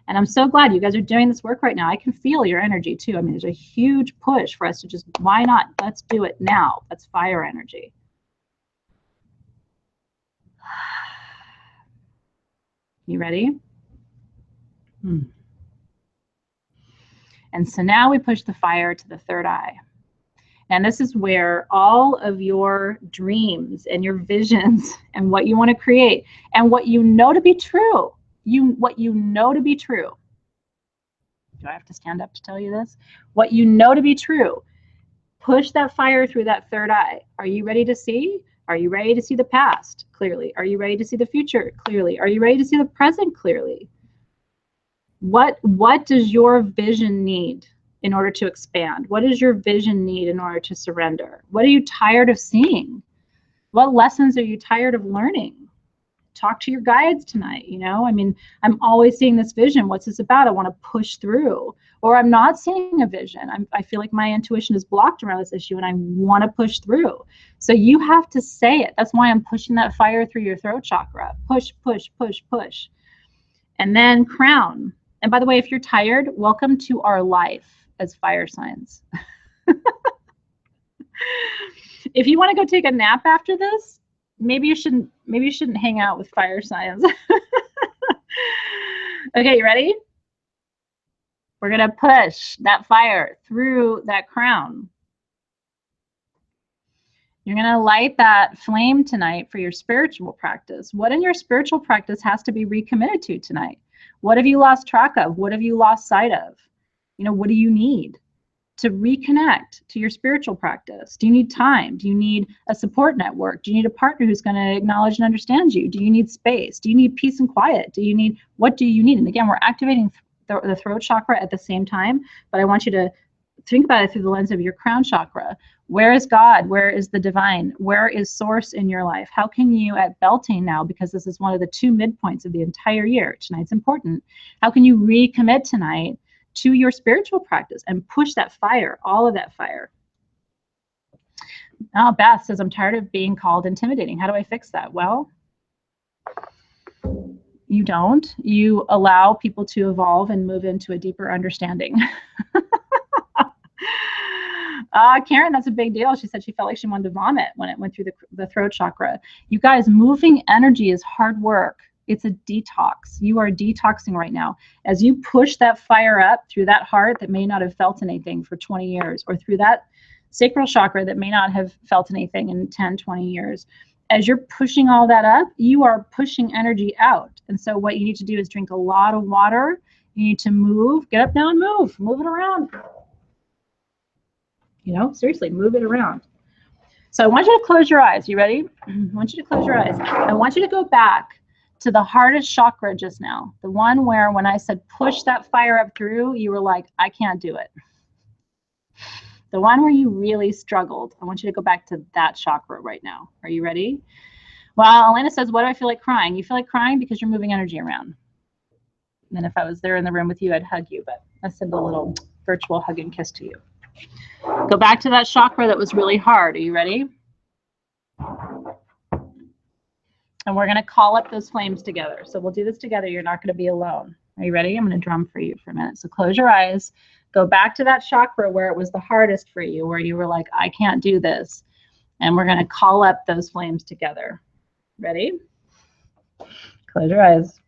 And I'm so glad you guys are doing this work right now. I can feel your energy too. I mean, there's a huge push for us to just, why not? Let's do it now. That's fire energy. You ready? And so now we push the fire to the third eye. And this is where all of your dreams and your visions and what you want to create and what you know to be true, what you know to be true. Do I have to stand up to tell you this? What you know to be true. Push that fire through that third eye. Are you ready to see? Are you ready to see the past clearly? Are you ready to see the future clearly? Are you ready to see the present clearly? What does your vision need in order to expand? What does your vision need in order to surrender? What are you tired of seeing? What lessons are you tired of learning? Talk to your guides tonight, you know? I mean, I'm always seeing this vision. What's this about? I want to push through. Or I'm not seeing a vision. I feel like my intuition is blocked around this issue and I want to push through. So you have to say it. That's why I'm pushing that fire through your throat chakra. Push, push, push, push. And then crown. And by the way, if you're tired, welcome to our life as fire signs. If you want to go take a nap after this, maybe you shouldn't hang out with fire signs. Okay, you ready? We're going to push that fire through that crown. You're going to light that flame tonight for your spiritual practice. What in your spiritual practice has to be recommitted to tonight? What have you lost track of? What have you lost sight of? You know, what do you need to reconnect to your spiritual practice? Do you need time? Do you need a support network? Do you need a partner who's going to acknowledge and understand you? Do you need space? Do you need peace and quiet? What do you need? And again, we're activating the throat chakra at the same time, but I want you to think about it through the lens of your crown chakra. Where is God? Where is the divine? Where is source in your life? How can you at Beltane now, because this is one of the 2 midpoints of the entire year, tonight's important, how can you recommit tonight to your spiritual practice and push that fire, all of that fire? Oh, Beth says, I'm tired of being called intimidating. How do I fix that? Well, you don't. You allow people to evolve and move into a deeper understanding. Karen, that's a big deal. She said she felt like she wanted to vomit when it went through the throat chakra. You guys, moving energy is hard work. It's a detox. You are detoxing right now. As you push that fire up through that heart that may not have felt anything for 20 years, or through that sacral chakra that may not have felt anything in 10, 20 years, as you're pushing all that up, you are pushing energy out. And so what you need to do is drink a lot of water. You need to move, get up now and move it around. You know, seriously, move it around. So I want you to close your eyes. You ready? I want you to close your eyes. I want you to go back to the hardest chakra just now. The one where when I said push that fire up through, you were like, I can't do it. The one where you really struggled. I want you to go back to that chakra right now. Are you ready? Well, Elena says, what do I feel like crying? You feel like crying because you're moving energy around. And then if I was there in the room with you, I'd hug you, but I send a little virtual hug and kiss to you. Go back to that chakra that was really hard. Are you ready? And we're going to call up those flames together. So we'll do this together. You're not going to be alone. Are you ready? I'm going to drum for you for a minute. So close your eyes. Go back to that chakra where it was the hardest for you, where you were like, I can't do this. And we're going to call up those flames together. Ready? Close your eyes.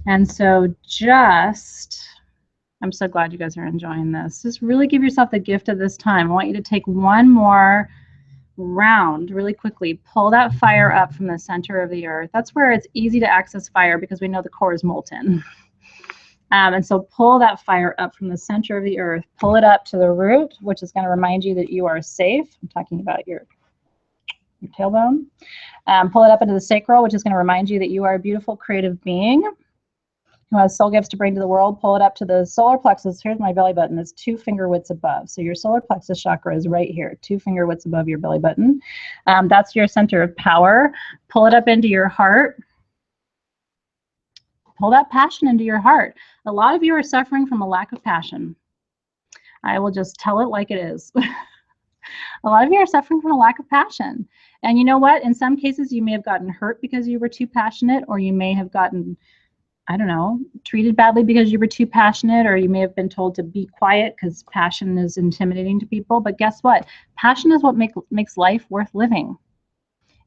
And so just, I'm so glad you guys are enjoying this. Just really give yourself the gift of this time. I want you to take one more round really quickly. Pull that fire up from the center of the earth. That's where it's easy to access fire because we know the core is molten. And so pull that fire up from the center of the earth. Pull it up to the root, which is going to remind you that you are safe. I'm talking about your tailbone. Pull it up into the sacral, which is going to remind you that you are a beautiful creative being who has soul gifts to bring to the world. Pull it up to the solar plexus. Here's my belly button. It's 2 finger widths above. So your solar plexus chakra is right here, 2 finger widths above your belly button. That's your center of power. Pull it up into your heart. Pull that passion into your heart. A lot of you are suffering from a lack of passion. I will just tell it like it is. A lot of you are suffering from a lack of passion. And you know what? In some cases, you may have gotten hurt because you were too passionate, or you may have gotten, I don't know, treated badly because you were too passionate, or you may have been told to be quiet because passion is intimidating to people. But guess what? Passion is what makes life worth living.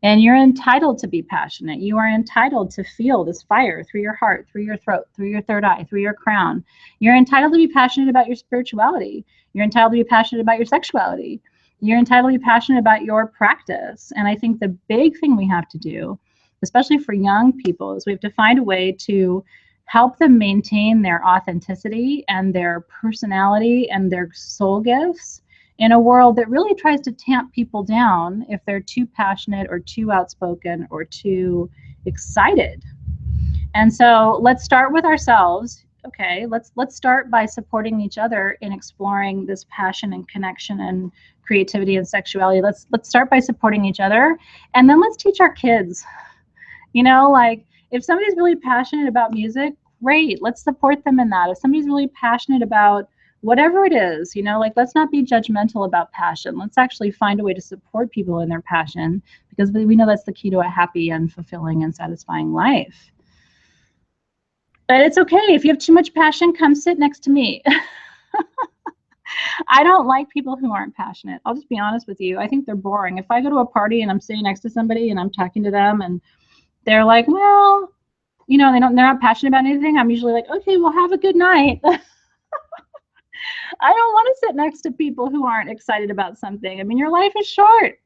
And you're entitled to be passionate. You are entitled to feel this fire through your heart, through your throat, through your third eye, through your crown. You're entitled to be passionate about your spirituality. You're entitled to be passionate about your sexuality. You're entitled to be passionate about your practice. And I think the big thing we have to do, especially for young people, is we have to find a way to help them maintain their authenticity and their personality and their soul gifts in a world that really tries to tamp people down if they're too passionate or too outspoken or too excited. And so let's start with ourselves. Okay, let's start by supporting each other in exploring this passion and connection and creativity and sexuality. Let's start by supporting each other, and then let's teach our kids. You know, like if somebody's really passionate about music, great, let's support them in that. If somebody's really passionate about whatever it is, you know, like let's not be judgmental about passion. Let's actually find a way to support people in their passion, because we know that's the key to a happy and fulfilling and satisfying life. But it's okay. If you have too much passion, come sit next to me. I don't like people who aren't passionate. I'll just be honest with you. I think they're boring. If I go to a party and I'm sitting next to somebody and I'm talking to them and they're like, well, you know, they're not passionate about anything, I'm usually like, okay, well, have a good night. I don't want to sit next to people who aren't excited about something. I mean, your life is short.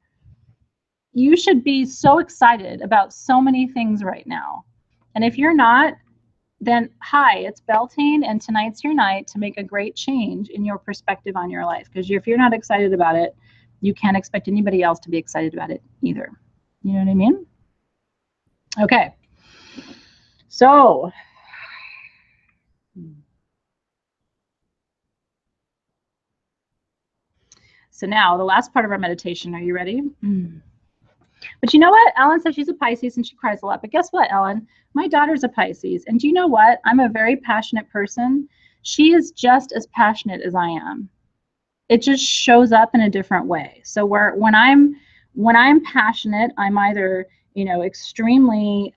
You should be so excited about so many things right now. And if you're not, then hi, it's Beltane, and tonight's your night to make a great change in your perspective on your life. Because if you're not excited about it, you can't expect anybody else to be excited about it either. You know what I mean? Okay. So, now the last part of our meditation. Are you ready? But you know what? Ellen says she's a Pisces and she cries a lot. But guess what, Ellen? My daughter's a Pisces. And do you know what? I'm a very passionate person. She is just as passionate as I am. It just shows up in a different way. So when I'm passionate, I'm either, you know, extremely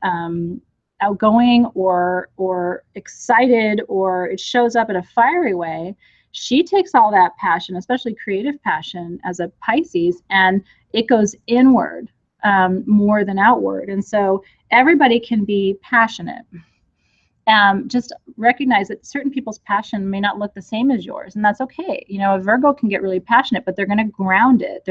outgoing or excited, or it shows up in a fiery way. She takes all that passion, especially creative passion, as a Pisces, and it goes inward more than outward. And so everybody can be passionate. Just recognize that certain people's passion may not look the same as yours, and that's okay. You know, a Virgo can get really passionate, but they're going to ground it.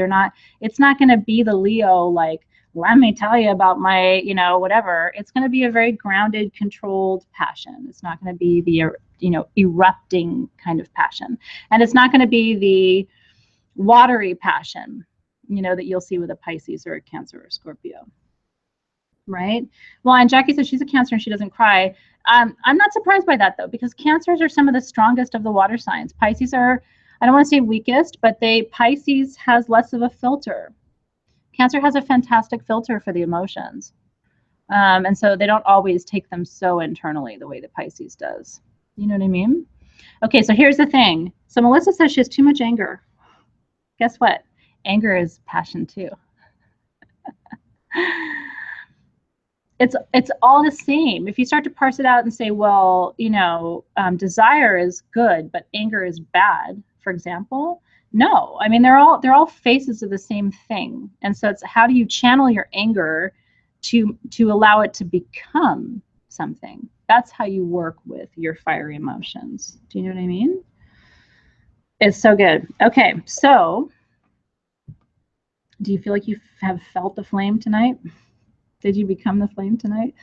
It's not going to be the Leo, like, let me tell you about my, you know, whatever. It's going to be a very grounded, controlled passion. It's not going to be the, you know, erupting kind of passion. And it's not going to be the watery passion, you know, that you'll see with a Pisces or a Cancer or a Scorpio. Right? Well, and Jackie says she's a Cancer and she doesn't cry. I'm not surprised by that, though, because Cancers are some of the strongest of the water signs. Pisces are, I don't want to say weakest, but Pisces has less of a filter. Cancer has a fantastic filter for the emotions. And so they don't always take them so internally the way that Pisces does. You know what I mean? Okay, so here's the thing. So Melissa says she has too much anger. Guess what? Anger is passion too. It's all the same. If you start to parse it out and say, well, you know, desire is good, but anger is bad, for example. No, I mean, they're all faces of the same thing. And so it's how do you channel your anger to allow it to become something. That's how you work with your fiery emotions. Do you know what I mean? It's so good. Okay, so do you feel like you have felt the flame tonight? Did you become the flame tonight?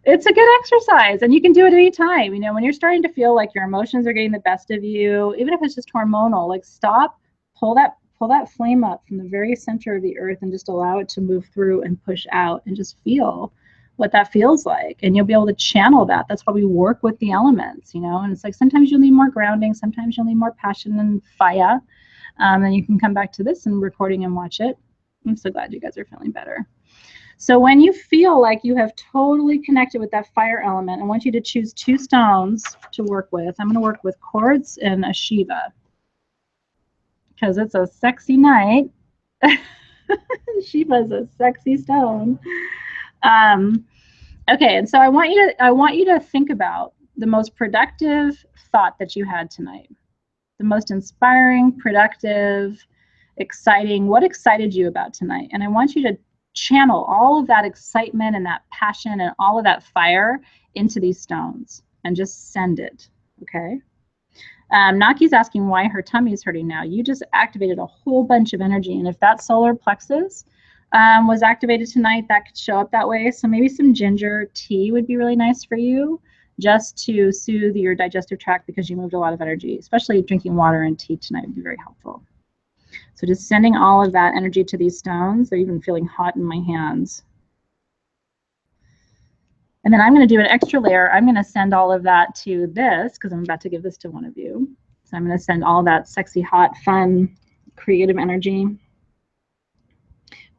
It's a good exercise, and you can do it anytime. You know, when you're starting to feel like your emotions are getting the best of you, even if it's just hormonal, like stop, pull that flame up from the very center of the earth and just allow it to move through and push out and just feel what that feels like. And you'll be able to channel that. That's why we work with the elements, you know, and it's like sometimes you'll need more grounding, sometimes you'll need more passion and fire. And you can come back to this and recording and watch it. I'm so glad you guys are feeling better. So when you feel like you have totally connected with that fire element, I want you to choose 2 stones to work with. I'm going to work with quartz and a Shiva because it's a sexy night. Shiva is a sexy stone. Okay, and so I want you to think about the most productive thought that you had tonight. The most inspiring, productive, exciting. What excited you about tonight? And I want you to channel all of that excitement and that passion and all of that fire into these stones and just send it, okay? Naki's asking why her tummy is hurting now. You just activated a whole bunch of energy, and if that solar plexus was activated tonight, that could show up that way. So maybe some ginger tea would be really nice for you, just to soothe your digestive tract because you moved a lot of energy, especially drinking water and tea tonight would be very helpful. So just sending all of that energy to these stones. They're even feeling hot in my hands. And then I'm going to do an extra layer. I'm going to send all of that to this because I'm about to give this to one of you. So I'm going to send all that sexy, hot, fun, creative energy.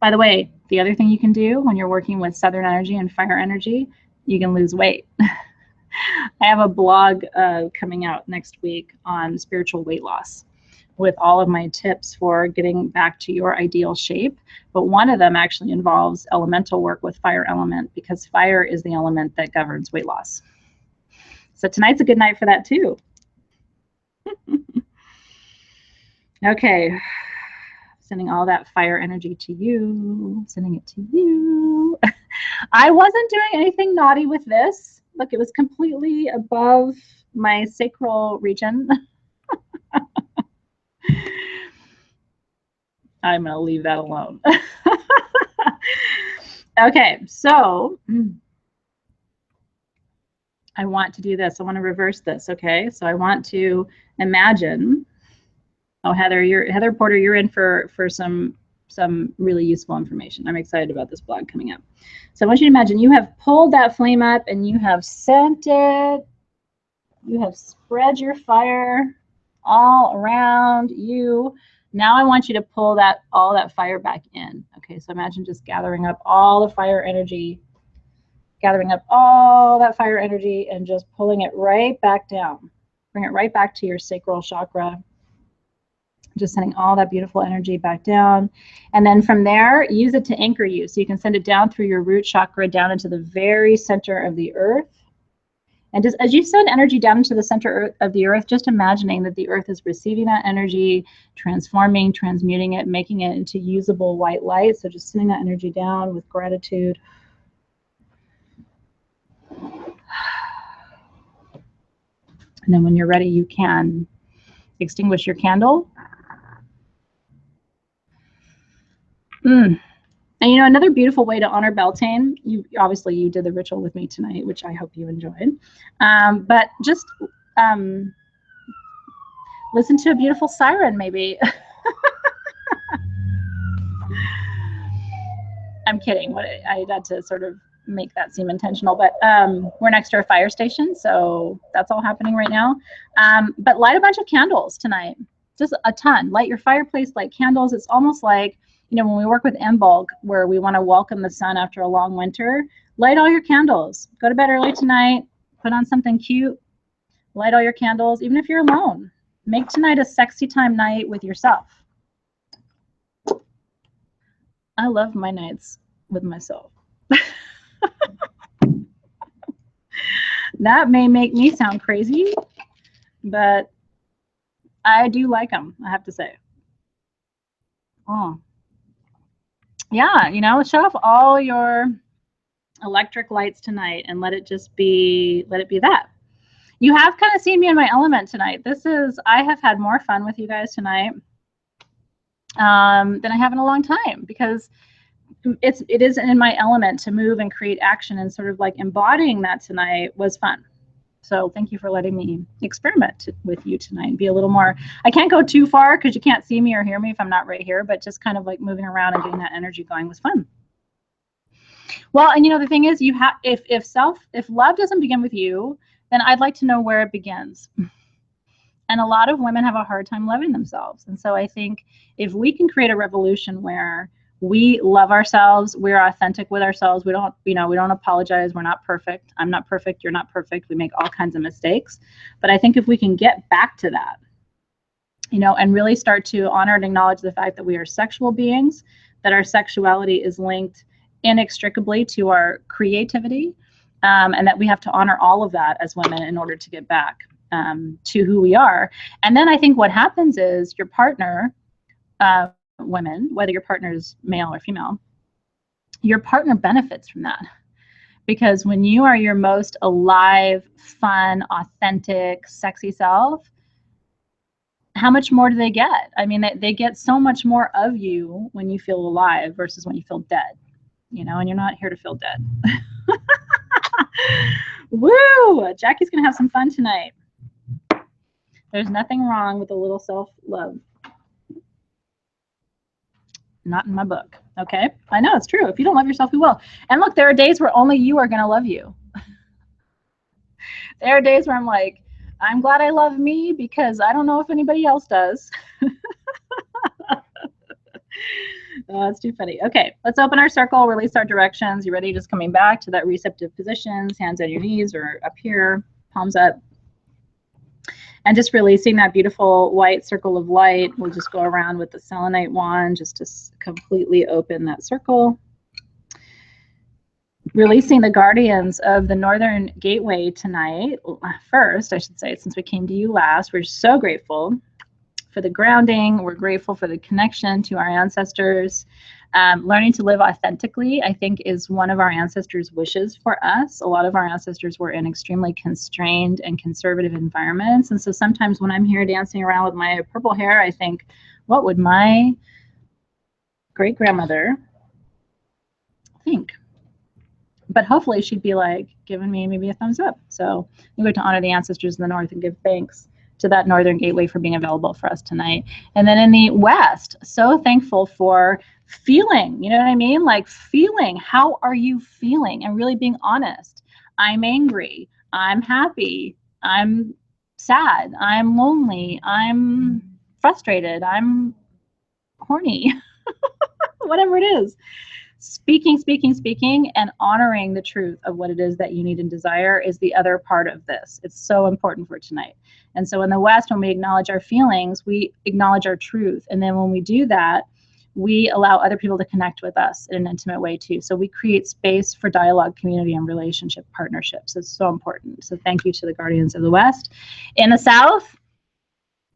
By the way, the other thing you can do when you're working with Southern energy and fire energy, you can lose weight. I have a blog coming out next week on spiritual weight loss with all of my tips for getting back to your ideal shape. But one of them actually involves elemental work with fire element because fire is the element that governs weight loss. So tonight's a good night for that too. Okay, sending all that fire energy to you, sending it to you. I wasn't doing anything naughty with this. Look, it was completely above my sacral region. I'm going to leave that alone. Okay, so I want to do this. I want to reverse this, okay? So I want to imagine, oh, Heather Porter, you're in for some really useful information. I'm excited about this blog coming up. So I want you to imagine you have pulled that flame up and you have sent it. You have spread your fire all around you. Now I want you to pull all that fire back in. Okay, so imagine just gathering up all the fire energy, gathering up all that fire energy and just pulling it right back down. Bring it right back to your sacral chakra. Just sending all that beautiful energy back down. And then from there, use it to anchor you. So you can send it down through your root chakra down into the very center of the earth. And just as you send energy down into the center of the earth, just imagining that the earth is receiving that energy, transforming, transmuting it, making it into usable white light. So just sending that energy down with gratitude. And then when you're ready, you can extinguish your candle. And you know, another beautiful way to honor Beltane, obviously you did the ritual with me tonight, which I hope you enjoyed. But just listen to a beautiful siren, maybe. I'm kidding. I had to sort of make that seem intentional, but we're next to a fire station, so that's all happening right now. But light a bunch of candles tonight, just a ton. Light your fireplace, light candles. It's almost like, you know, when we work with Imbolc, where we want to welcome the sun after a long winter, light all your candles. Go to bed early tonight, put on something cute, light all your candles, even if you're alone. Make tonight a sexy time night with yourself. I love my nights with myself. That may make me sound crazy, but I do like them, I have to say. Oh. Yeah, you know, shut off all your electric lights tonight and let it just be, let it be that. You have kind of seen me in my element tonight. I have had more fun with you guys tonight than I have in a long time, because it is in my element to move and create action, and sort of like embodying that tonight was fun. So thank you for letting me experiment with you tonight and be a little more, I can't go too far because you can't see me or hear me if I'm not right here, but just kind of like moving around and getting that energy going was fun. Well, and you know, the thing is, you have, if love doesn't begin with you, then I'd like to know where it begins. And a lot of women have a hard time loving themselves. And so I think if we can create a revolution where we love ourselves, we're authentic with ourselves, we don't, you know, we don't apologize, we're not perfect, I'm not perfect, you're not perfect, we make all kinds of mistakes. But I think if we can get back to that, you know, and really start to honor and acknowledge the fact that we are sexual beings, that our sexuality is linked inextricably to our creativity, and that we have to honor all of that as women in order to get back to who we are. And then I think what happens is your partner, women, whether your partner is male or female, your partner benefits from that. Because when you are your most alive, fun, authentic, sexy self, how much more do they get? I mean, they get so much more of you when you feel alive versus when you feel dead, you know, and you're not here to feel dead. Woo! Jackie's going to have some fun tonight. There's nothing wrong with a little self-love. Not in my book. Okay? I know, it's true. If you don't love yourself, who will? And look, there are days where only you are going to love you. There are days where I'm like, I'm glad I love me because I don't know if anybody else does. Oh, that's too funny. Okay, let's open our circle, release our directions. You ready? Just coming back to that receptive positions, hands on your knees or up here, palms up. And just releasing that beautiful white circle of light. We'll just go around with the selenite wand just to completely open that circle. Releasing the guardians of the northern gateway tonight. First, I should say, since we came to you last, we're so grateful for the grounding. We're grateful for the connection to our ancestors. Learning to live authentically, I think, is one of our ancestors' wishes for us. A lot of our ancestors were in extremely constrained and conservative environments. And so sometimes when I'm here dancing around with my purple hair, I think, what would my great-grandmother think? But hopefully she'd be like giving me maybe a thumbs up. So we go to honor the ancestors in the north and give thanks to that northern gateway for being available for us tonight. And then in the west, so thankful for feeling, you know what I mean? Like feeling, how are you feeling? And really being honest. I'm angry, I'm happy, I'm sad, I'm lonely, I'm frustrated, I'm horny, whatever it is. Speaking, and honoring the truth of what it is that you need and desire is the other part of this. It's so important for tonight. And so in the West, when we acknowledge our feelings, we acknowledge our truth. And then when we do that, we allow other people to connect with us in an intimate way too. So we create space for dialogue, community, and relationship partnerships. It's so important. So thank you to the Guardians of the West. In the South,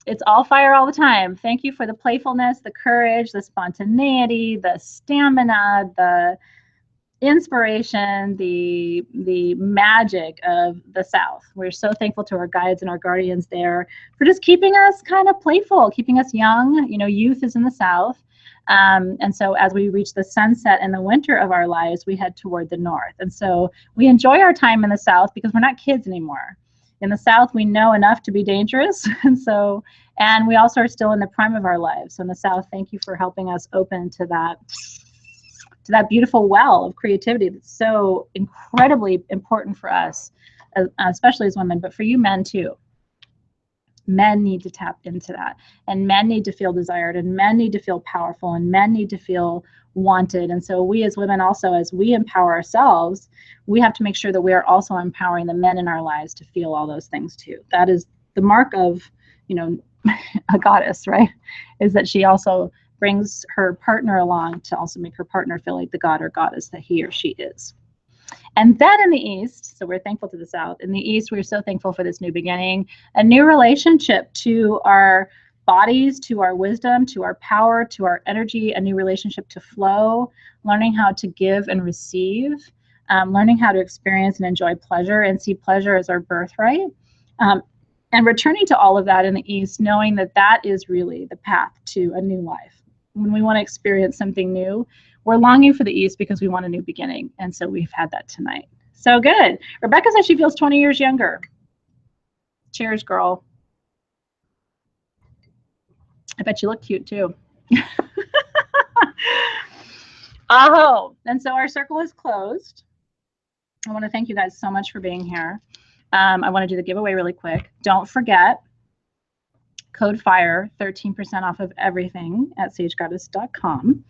it's all fire all the time. Thank you for the playfulness, the courage, the spontaneity, the stamina, the inspiration, the magic of the South. We're so thankful to our guides and our guardians there for just keeping us kind of playful, keeping us young. You know, youth is in the South. And so as we reach the sunset and the winter of our lives, we head toward the north. And so we enjoy our time in the South because we're not kids anymore. In the South, we know enough to be dangerous. And we also are still in the prime of our lives. So in the South, thank you for helping us open to that beautiful well of creativity that's so incredibly important for us, especially as women, but for you men too. Men need to tap into that, and men need to feel desired, and men need to feel powerful, and men need to feel wanted. And so we as women also, as we empower ourselves, we have to make sure that we are also empowering the men in our lives to feel all those things too. That is the mark of, you know, a goddess, right? Is that she also brings her partner along to also make her partner feel like the god or goddess that he or she is. And then in the East, so we're thankful to the South. In the East, we're so thankful for this new beginning, a new relationship to our bodies, to our wisdom, to our power, to our energy, a new relationship to flow, learning how to give and receive, learning how to experience and enjoy pleasure and see pleasure as our birthright, and returning to all of that in the East, knowing that that is really the path to a new life. When we want to experience something new, we're longing for the East because we want a new beginning. And so we've had that tonight. So good. Rebecca says she feels 20 years younger. Cheers, girl. I bet you look cute too. Oh, and so our circle is closed. I want to thank you guys so much for being here. I want to do the giveaway really quick. Don't forget, code FIRE, 13% off of everything at sagegoddess.com.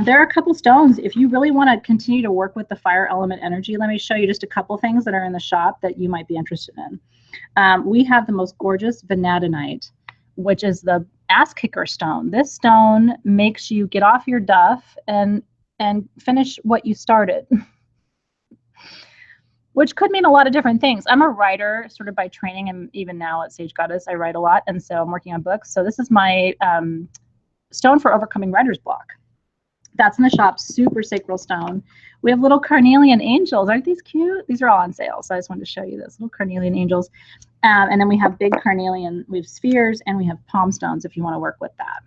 There are a couple stones. If you really want to continue to work with the fire element energy, let me show you just a couple things that are in the shop that you might be interested in. We have the most gorgeous vanadinite, which is the ass kicker stone. This stone makes you get off your duff and finish what you started. Which could mean a lot of different things. I'm a writer sort of by training, and even now at Sage Goddess, I write a lot, and so I'm working on books. So this is my stone for overcoming writer's block. That's in the shop, super sacral stone. We have little carnelian angels. Aren't these cute? These are all on sale, so I just wanted to show you this, little carnelian angels. And then we have big carnelian, we have spheres, and we have palm stones if you want to work with that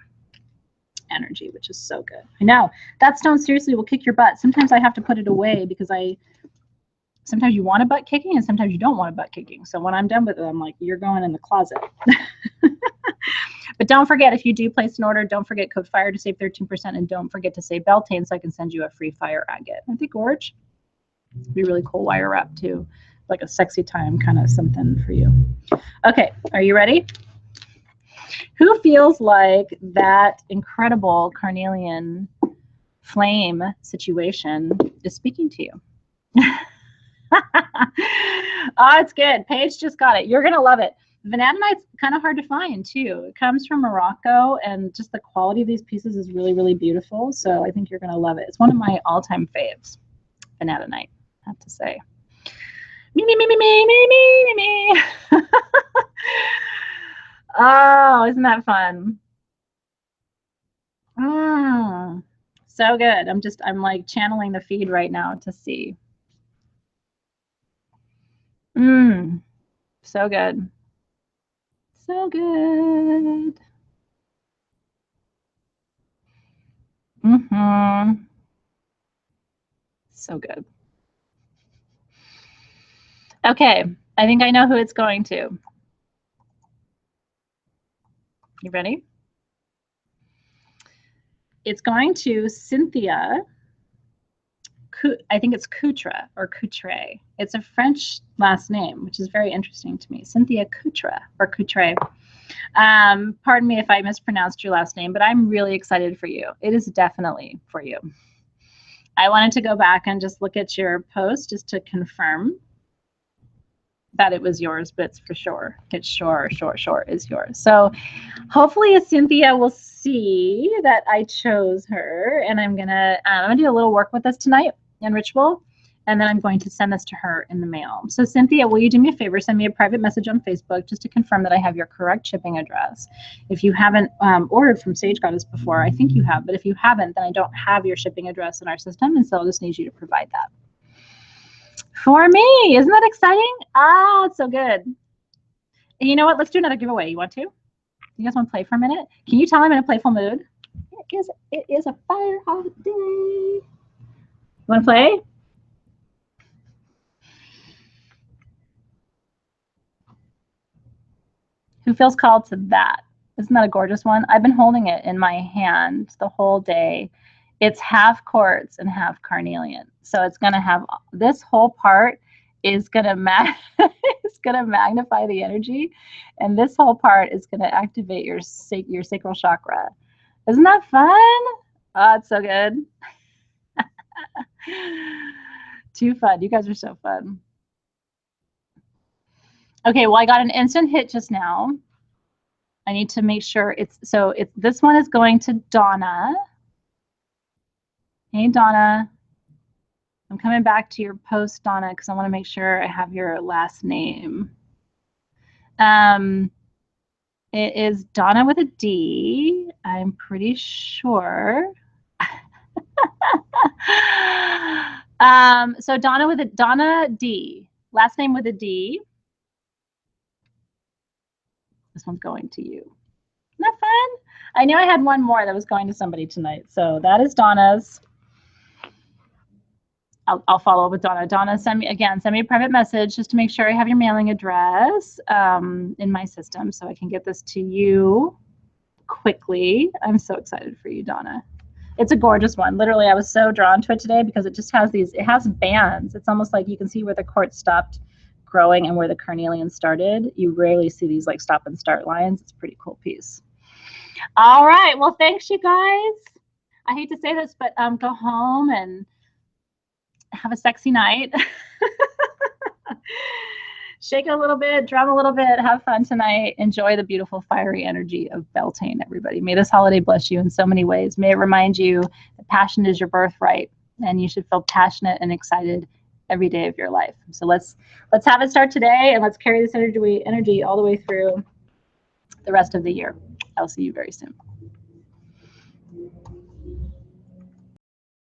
energy, which is so good. I know, that stone seriously will kick your butt. Sometimes I have to put it away because sometimes you want a butt kicking and sometimes you don't want a butt kicking. So when I'm done with it, I'm like, you're going in the closet. But don't forget, if you do place an order, don't forget code FIRE to save 13%, and don't forget to say Beltane so I can send you a free fire agate. I think gorge. It'd be really cool wire wrap too, like a sexy time kind of something for you. Okay, are you ready? Who feels like that incredible carnelian flame situation is speaking to you? Oh, it's good. Paige just got it. You're going to love it. Vanadinite's kind of hard to find too. It comes from Morocco, and just the quality of these pieces is really, really beautiful. So I think you're going to love it. It's one of my all-time faves, vanadinite, I have to say. Me, me, me, me, me, me, me, me, me. Oh, isn't that fun? So good. I'm like channeling the feed right now to see. So good. So good. So good. Okay, I think I know who it's going to. You ready? It's going to Cynthia. I think it's Coutre or Coutre. It's a French last name, which is very interesting to me. Cynthia Coutre or Coutre. Pardon me if I mispronounced your last name, but I'm really excited for you. It is definitely for you. I wanted to go back and just look at your post just to confirm that it was yours, but it's for sure. It's sure is yours. So hopefully Cynthia will see that I chose her, and I'm gonna do a little work with this tonight in ritual, and then I'm going to send this to her in the mail. So Cynthia, will you do me a favor? Send me a private message on Facebook just to confirm that I have your correct shipping address. If you haven't ordered from Sage Goddess before, I think you have, but if you haven't, then I don't have your shipping address in our system, and so I'll just need you to provide that. For me, isn't that exciting? Ah, it's so good. And you know what? Let's do another giveaway. You want to? You guys want to play for a minute? Can you tell I'm in a playful mood? It is a fire hot day. You want to play? Who feels called to that? Isn't that a gorgeous one? I've been holding it in my hand the whole day. It's half quartz and half carnelian. So it's going to have, this whole part is going to magnify the energy, and this whole part is going to activate your sacral chakra. Isn't that fun? Oh, it's so good. Too fun. You guys are so fun. Okay, well, I got an instant hit just now. I need to make sure this one is going to Donna. Hey, Donna. I'm coming back to your post, Donna, because I want to make sure I have your last name. It is Donna with a D, I'm pretty sure. So Donna D, last name with a D. This one's going to you. Isn't that fun? I knew I had one more that was going to somebody tonight. So that is Donna's. I'll follow up with Donna. Donna, send me a private message just to make sure I have your mailing address in my system so I can get this to you quickly. I'm so excited for you, Donna. It's a gorgeous one. Literally, I was so drawn to it today because it just has it has bands. It's almost like you can see where the quartz stopped growing and where the carnelian started. You rarely see these like stop and start lines. It's a pretty cool piece. All right. Well, thanks, you guys. I hate to say this, but go home and have a sexy night. Shake it a little bit, drum a little bit, have fun tonight. Enjoy the beautiful fiery energy of Beltane, everybody. May this holiday bless you in so many ways. May it remind you that passion is your birthright, and you should feel passionate and excited every day of your life. So let's have it start today, and let's carry this energy all the way through the rest of the year. I'll see you very soon.